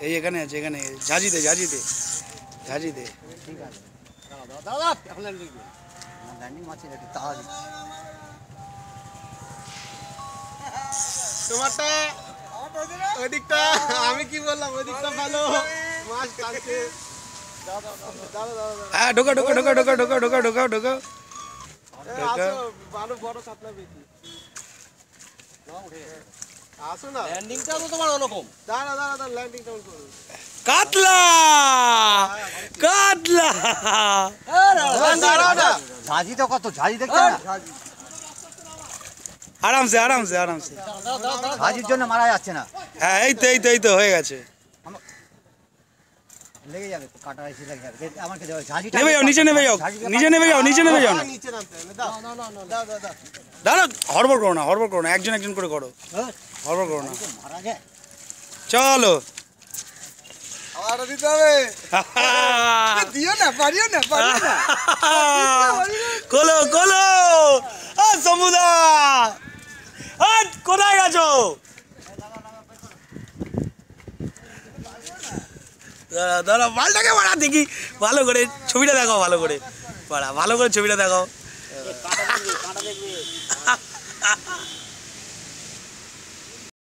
এই এখানে আছে, এখানে ঝাঁঝিতে ঝাঁঝিতে ঝাঁঝিতে। ঠিক আছে দাদা এখন ল্যান্ডিং মারছে একটু তাড়া দিচ্ছি। তোমারটা ওদিকটা আমি কি বললাম, ওদিকটা ভালো মাছ টানছে। হ্যাঁ ঢোকা ঢোকা ঢোকা ঢোকা ঢোকা ঢোকা ঢোকা ঢোকা। আসো ভালো বড় কাতলা পেয়েছি। আসো না, ল্যান্ডিংটা তো তোমার ওরকম। দাঁড়া দাঁড়া দাঁড়া, ল্যান্ডিং কেমন করো? কাতলা কাতলা। ঝাঁঝি তো কত ঝাঁঝি দেখতে না, আরামসে আরামসে আরামসে। ঝাঁঝির জন্য মারা যাচ্ছে না। হ্যাঁ এই তো এই তো এই তো হয়ে গেছে। লেগে যাবে, কাটা এসে লেগে যাবে। আমাকে দাও ঝাঁঝিটা। নেমে যাও, নিচে নেমে যাও, নিচে নেমে যাও, নিচে নেমে যাও না। নিচে নামতে হবে, দাও দাও দাও দাও দাও। দাঁড়া, হড়বড় করো না, হড়বড় করো না, একজন একজন করে করো, হড়বড় করো না। মারা যায়। চলো আবার দিতে হবে। দিও না, পারিও না, পারিও না। খোলো খোলো। সমুদা কোথায় গেছো? দাঁড়া দাঁড়া, মালটাকে বাড়া দেখি ভালো করে, ছবিটা দেখাও ভালো করে, বাড়া ভালো করে ছবিটা দেখাও।